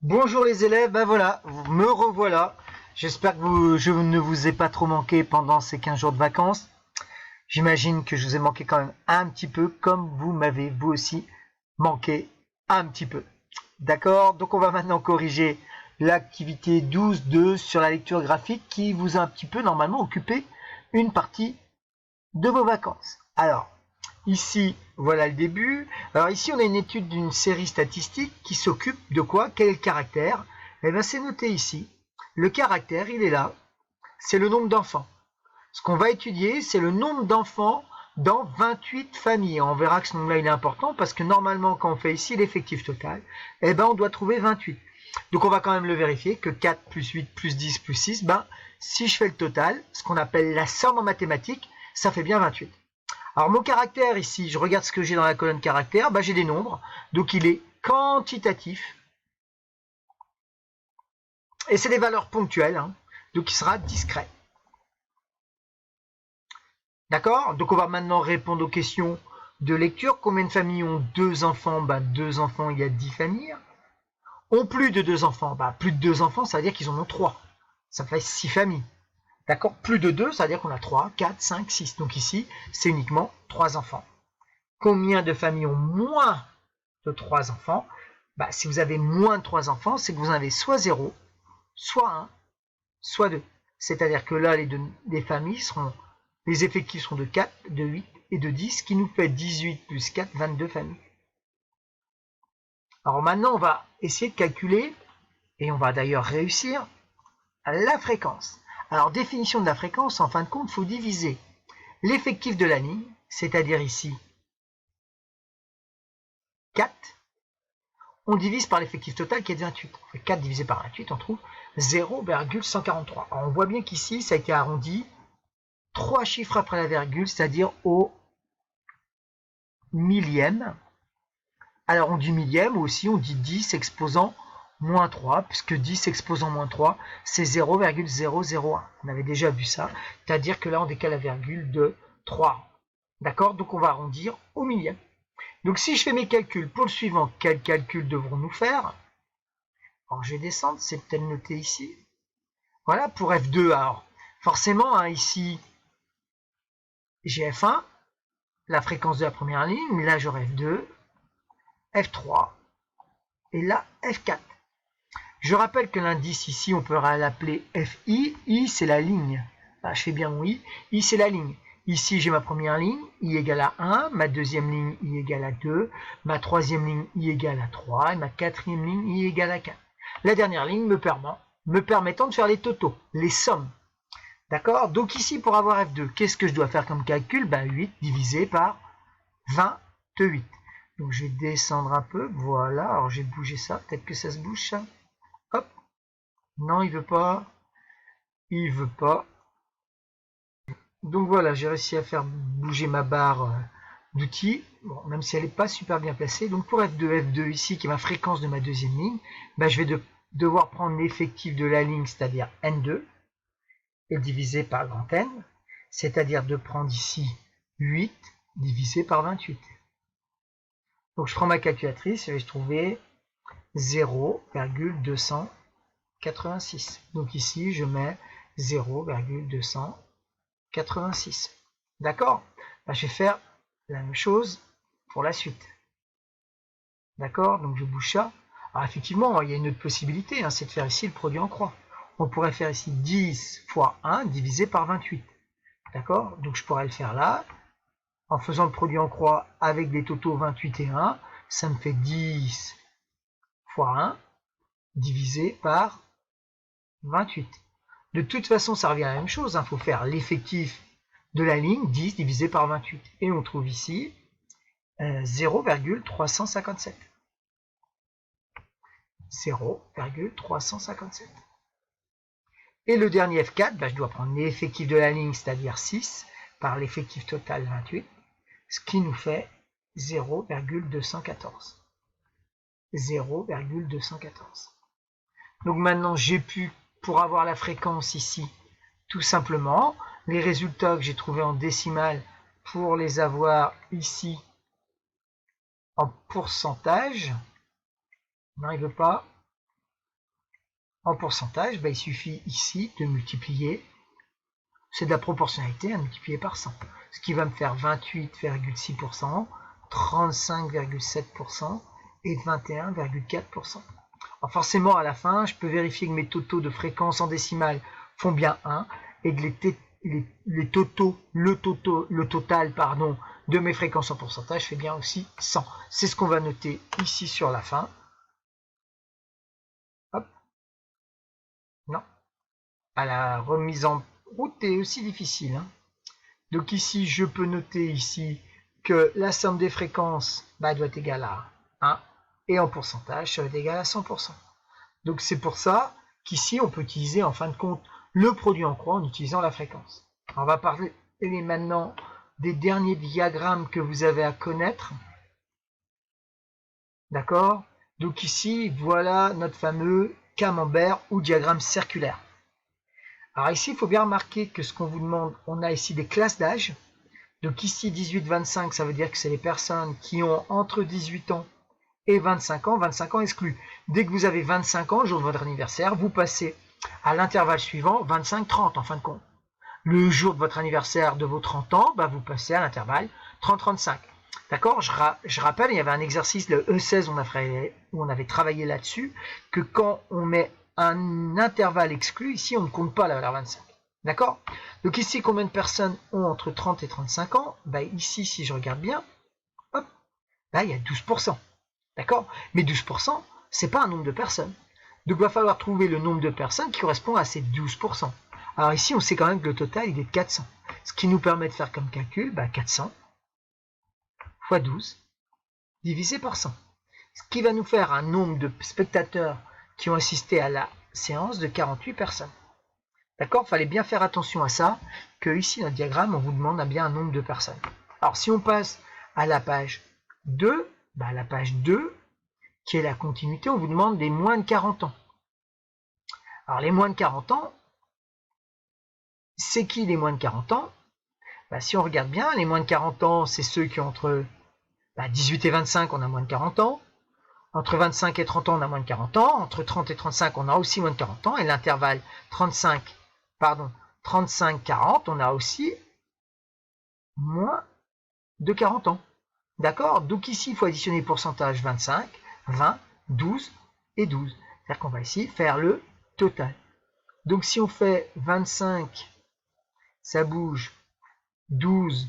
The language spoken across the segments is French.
Bonjour les élèves, ben voilà, me revoilà. J'espère que je ne vous ai pas trop manqué pendant ces 15 jours de vacances. J'imagine que je vous ai manqué quand même un petit peu, comme vous m'avez vous aussi manqué un petit peu. D'accord? Donc on va maintenant corriger l'activité 12.2 sur la lecture graphique qui vous a un petit peu normalement occupé une partie de vos vacances. Alors, ici, voilà le début. Alors ici, on a une étude d'une série statistique qui s'occupe de quoi? Quel est le caractère? Eh bien, c'est noté ici. Le caractère, il est là. C'est le nombre d'enfants. Ce qu'on va étudier, c'est le nombre d'enfants dans 28 familles. On verra que ce nombre-là, il est important parce que normalement, quand on fait ici l'effectif total, eh ben, on doit trouver 28. Donc, on va quand même le vérifier que 4 plus 8 plus 10 plus 6, ben, si je fais le total, ce qu'on appelle la somme en mathématiques, ça fait bien 28. Alors mon caractère ici, je regarde ce que j'ai dans la colonne caractère, j'ai des nombres, donc il est quantitatif, et c'est des valeurs ponctuelles, donc il sera discret. D'accord? Donc on va maintenant répondre aux questions de lecture. Combien de familles ont 2 enfants? 2 enfants, il y a 10 familles. Ont plus de 2 enfants? Plus de 2 enfants, ça veut dire qu'ils en ont 3. Ça fait 6 familles. D'accord? Plus de 2, ça veut dire qu'on a 3, 4, 5, 6. Donc ici, c'est uniquement 3 enfants. Combien de familles ont moins de 3 enfants? Si vous avez moins de 3 enfants, c'est que vous en avez soit 0, soit 1, soit 2. C'est-à-dire que là, les familles seront, les effectifs seront de 4, de 8 et de 10, qui nous fait 18 plus 4, 22 familles. Alors maintenant, on va essayer de calculer, et on va d'ailleurs réussir, la fréquence. Alors, définition de la fréquence, en fin de compte, il faut diviser l'effectif de la ligne, c'est-à-dire ici 4, on divise par l'effectif total qui est de 28. 4 divisé par 28, on trouve 0,143. Alors on voit bien qu'ici, ça a été arrondi 3 chiffres après la virgule, c'est-à-dire au millième. Alors on dit millième, ou aussi on dit 10 exposant moins 3, puisque 10 exposant moins 3, c'est 0,001. On avait déjà vu ça, c'est-à-dire que là on décale la virgule de 3. D'accord? Donc on va arrondir au millième. Donc si je fais mes calculs pour le suivant, quels calculs devrons-nous faire? Alors je vais descendre, c'est peut-être noté ici. Voilà, pour F2, alors forcément, ici, j'ai F1, la fréquence de la première ligne, là j'aurai F2, F3, et là F4. Je rappelle que l'indice ici, on peut l'appeler FI, I c'est la ligne. Là, je fais bien mon I c'est la ligne. Ici, j'ai ma première ligne, I égale à 1, ma deuxième ligne, I égale à 2, ma troisième ligne, I égale à 3, et ma quatrième ligne, I égale à 4. La dernière ligne me permettant de faire les totaux, les sommes. D'accord? Donc ici, pour avoir F2, qu'est-ce que je dois faire comme calcul? 8 divisé par 28. Donc je vais descendre un peu, voilà, alors j'ai bougé ça, peut-être que ça se bouge ça. Hop, non, il veut pas, il veut pas. Donc voilà, j'ai réussi à faire bouger ma barre d'outils, bon, même si elle n'est pas super bien placée. Donc pour F2 ici, qui est ma fréquence de ma deuxième ligne, je vais devoir prendre l'effectif de la ligne, c'est-à-dire N2, et diviser par grand N, c'est-à-dire de prendre ici 8 divisé par 28. Donc je prends ma calculatrice et je vais trouver 0,286. Donc ici, je mets 0,286. D'accord? Je vais faire la même chose pour la suite. D'accord? Donc je bouge ça. Alors effectivement, il y a une autre possibilité, c'est de faire ici le produit en croix. On pourrait faire ici 10 fois 1 divisé par 28. D'accord? Donc je pourrais le faire là. En faisant le produit en croix avec des totaux 28 et 1, ça me fait 10 fois 1 divisé par 28. De toute façon, ça revient à la même chose. Il faut faire l'effectif de la ligne, 10 divisé par 28. Et on trouve ici 0,357. 0,357. Et le dernier F4, je dois prendre l'effectif de la ligne, c'est-à-dire 6, par l'effectif total 28, ce qui nous fait 0,214. 0,214. Donc maintenant, j'ai pu, pour avoir la fréquence ici, tout simplement, les résultats que j'ai trouvés en décimale, pour les avoir ici en pourcentage, non, il ne veut pas, en pourcentage, il suffit ici de multiplier, c'est de la proportionnalité, à multiplier par 100. Ce qui va me faire 28,6%, 35,7% et 21,4%. Alors forcément, à la fin, je peux vérifier que mes totaux de fréquence en décimale font bien 1 et que le total de mes fréquences en pourcentage fait bien aussi 100. C'est ce qu'on va noter ici sur la fin. Hop. Non. À la remise en route est aussi difficile. Hein. Donc ici, je peux noter ici que la somme des fréquences doit être égale à 1 et en pourcentage, ça va être égal à 100%. Donc c'est pour ça qu'ici, on peut utiliser en fin de compte le produit en croix en utilisant la fréquence. Alors, on va parler maintenant des derniers diagrammes que vous avez à connaître. D'accord? Donc ici, voilà notre fameux camembert ou diagramme circulaire. Alors ici, il faut bien remarquer que ce qu'on vous demande, on a ici des classes d'âge. Donc ici, 18-25, ça veut dire que c'est les personnes qui ont entre 18 ans et 25 ans exclus. Dès que vous avez 25 ans, le jour de votre anniversaire, vous passez à l'intervalle suivant, 25-30 en fin de compte. Le jour de votre anniversaire de vos 30 ans, vous passez à l'intervalle 30-35. D'accord? Je rappelle, il y avait un exercice, le E16, où on avait travaillé là-dessus, que quand on met un intervalle exclu, ici, on ne compte pas la valeur 25. D'accord? Donc ici, combien de personnes ont entre 30 et 35 ans? Ici, si je regarde bien, hop, il y a 12%. D'accord? Mais 12%, c'est pas un nombre de personnes. Donc il va falloir trouver le nombre de personnes qui correspond à ces 12%. Alors ici, on sait quand même que le total, il est de 400. Ce qui nous permet de faire comme calcul, 400 fois 12 divisé par 100. Ce qui va nous faire un nombre de spectateurs qui ont assisté à la séance de 48 personnes. D'accord? Il fallait bien faire attention à ça, que ici, dans le diagramme, on vous demande bien un nombre de personnes. Alors, si on passe à la page 2, la page 2, qui est la continuité, on vous demande les moins de 40 ans. Alors, les moins de 40 ans, c'est qui les moins de 40 ans? Si on regarde bien, les moins de 40 ans, c'est ceux qui ont entre 18 et 25, on a moins de 40 ans. Entre 25 et 30 ans, on a moins de 40 ans. Entre 30 et 35, on a aussi moins de 40 ans. Et l'intervalle 35-40, on a aussi moins de 40 ans. D'accord? Donc ici, il faut additionner pourcentage 25, 20, 12 et 12. C'est-à-dire qu'on va ici faire le total. Donc si on fait 25, ça bouge, 12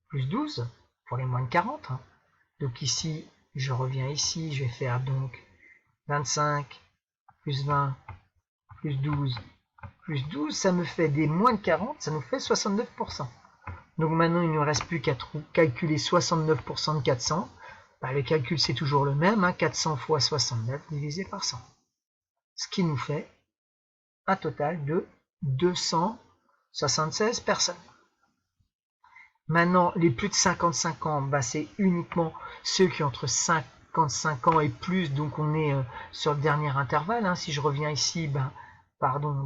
plus 12 pour les moins de 40. Donc ici, je reviens ici, je vais faire donc 25 plus 20 plus 12 plus 12, ça me fait des moins de 40, ça nous fait 69%. Donc maintenant, il ne nous reste plus qu'à calculer 69% de 400. Le calcul, c'est toujours le même, 400 fois 69 divisé par 100. Ce qui nous fait un total de 276 personnes. Maintenant, les plus de 55 ans, c'est uniquement ceux qui ont entre 55 ans et plus, donc on est sur le dernier intervalle. Si je reviens ici,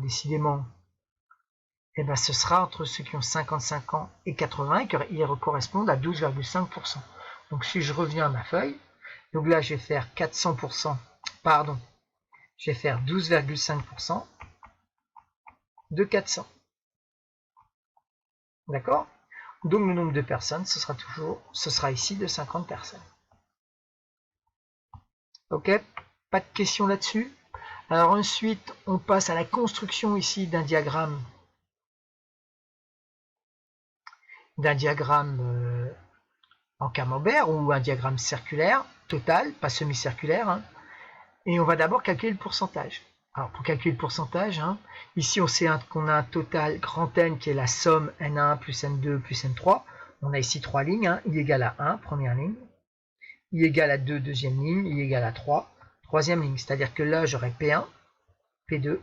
décidément, ce sera entre ceux qui ont 55 ans et 80, et ils correspondent à 12,5%. Donc si je reviens à ma feuille, donc là je vais faire 400%, je vais faire 12,5% de 400. D'accord? Donc le nombre de personnes, ce sera ici de 50 personnes. Ok? Pas de questions là-dessus? Alors ensuite, on passe à la construction ici d'un diagramme. En camembert ou un diagramme circulaire, total, pas semi-circulaire. Et on va d'abord calculer le pourcentage. Alors pour calculer le pourcentage, ici on sait qu'on a un total grand N qui est la somme N1 plus N2 plus N3. On a ici 3 lignes, I égale à 1, première ligne, I égale à 2, deuxième ligne, I égale à 3, troisième ligne. C'est-à-dire que là j'aurai P1, P2,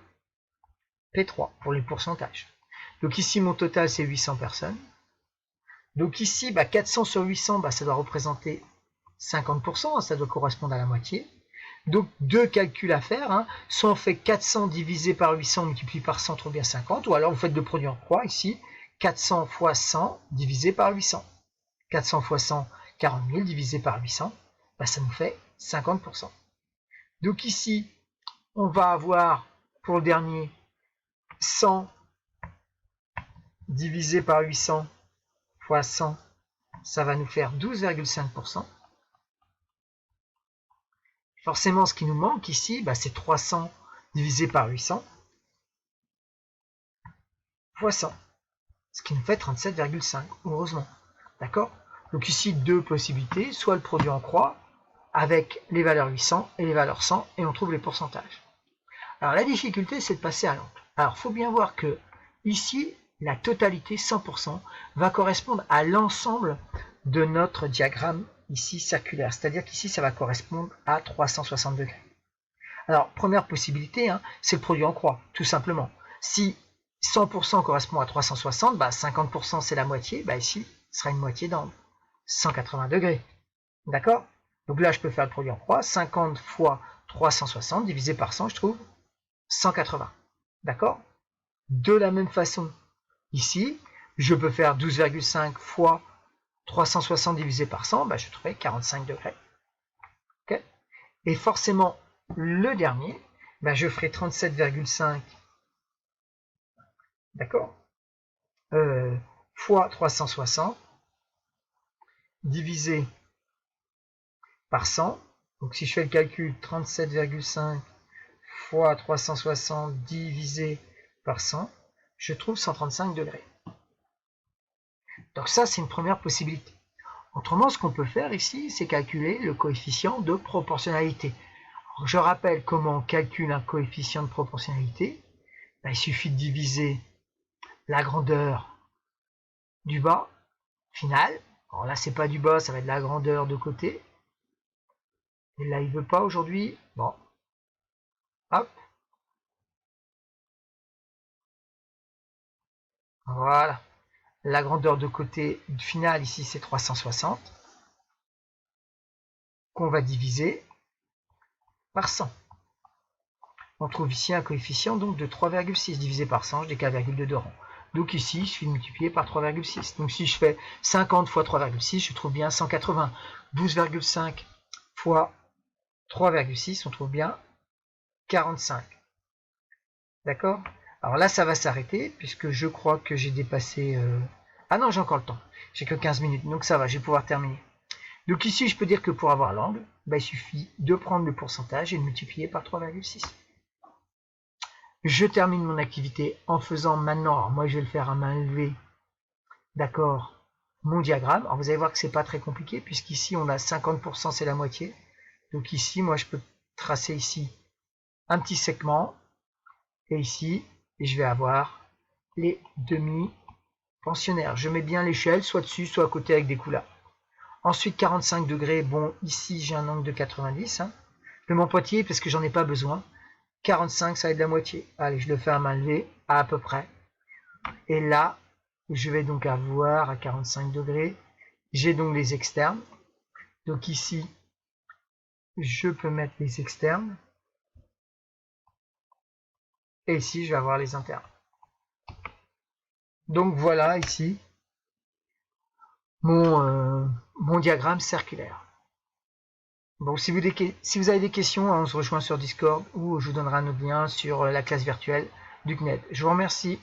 P3 pour les pourcentages. Donc ici mon total c'est 800 personnes. Donc ici 400 sur 800, ça doit représenter 50%, ça doit correspondre à la moitié. Donc deux calculs à faire, soit on fait 400 divisé par 800 multiplié par 100 trouve bien 50, ou alors vous faites le produit en croix ici, 400 fois 100 divisé par 800. 400 fois 100, 40 000 divisé par 800, ça nous fait 50%. Donc ici, on va avoir pour le dernier 100 divisé par 800 fois 100, ça va nous faire 12,5%. Forcément, ce qui nous manque ici, c'est 300 divisé par 800 fois 100, ce qui nous fait 37,5, heureusement. D'accord? Donc ici, deux possibilités, soit le produit en croix, avec les valeurs 800 et les valeurs 100, et on trouve les pourcentages. Alors la difficulté, c'est de passer à l'angle. Alors il faut bien voir que ici, la totalité, 100%, va correspondre à l'ensemble de notre diagramme ici circulaire. C'est-à-dire qu'ici, ça va correspondre à 360 degrés. Alors, première possibilité, c'est le produit en croix, tout simplement. Si 100% correspond à 360, 50% c'est la moitié, ici, ce sera une moitié d'angle. 180 degrés. D'accord? Donc là, je peux faire le produit en croix. 50 fois 360 divisé par 100, je trouve 180. D'accord? De la même façon, ici, je peux faire 12,5 fois 360 divisé par 100, je trouverai 45 degrés. Okay? Et forcément, le dernier, je ferai 37,5 d'accord, fois 360 divisé par 100. Donc si je fais le calcul, 37,5 fois 360 divisé par 100, je trouve 135 degrés. Donc ça, c'est une première possibilité. Autrement, ce qu'on peut faire ici, c'est calculer le coefficient de proportionnalité. Alors, je rappelle comment on calcule un coefficient de proportionnalité. Il suffit de diviser la grandeur du bas final. Alors là, c'est pas du bas, ça va être la grandeur de côté. Et là, il veut pas aujourd'hui. Bon. Hop. Voilà. La grandeur de côté final, ici, c'est 360. Qu'on va diviser par 100. On trouve ici un coefficient donc de 3,6 divisé par 100, je décale virgule de 2 rangs. Donc ici, il suffit de multiplier par 3,6. Donc si je fais 50 fois 3,6, je trouve bien 180. 12,5 fois 3,6, on trouve bien 45. D'accord? Alors là, ça va s'arrêter, puisque je crois que j'ai dépassé... Ah non, j'ai encore le temps. J'ai que 15 minutes, donc ça va, je vais pouvoir terminer. Donc ici, je peux dire que pour avoir l'angle, il suffit de prendre le pourcentage et de multiplier par 3,6. Je termine mon activité en faisant maintenant, alors moi je vais le faire à main levée, d'accord, mon diagramme. Alors vous allez voir que c'est pas très compliqué, puisqu'ici on a 50%, c'est la moitié. Donc ici, moi je peux tracer ici un petit segment, et ici, je vais avoir les demi-pensionnaires. Je mets bien l'échelle, soit dessus, soit à côté avec des couleurs. Ensuite, 45 degrés, bon, ici j'ai un angle de 90. Je mets mon pointillé parce que j'en ai pas besoin. 45, ça va être la moitié. Allez, je le fais à main levée, à peu près. Et là, je vais donc avoir à 45 degrés. J'ai donc les externes. Donc ici, je peux mettre les externes. Et ici, je vais avoir les internes. Donc voilà ici mon diagramme circulaire. Bon, si vous avez des questions, on se rejoint sur Discord ou je vous donnerai un autre lien sur la classe virtuelle du CNED. Je vous remercie.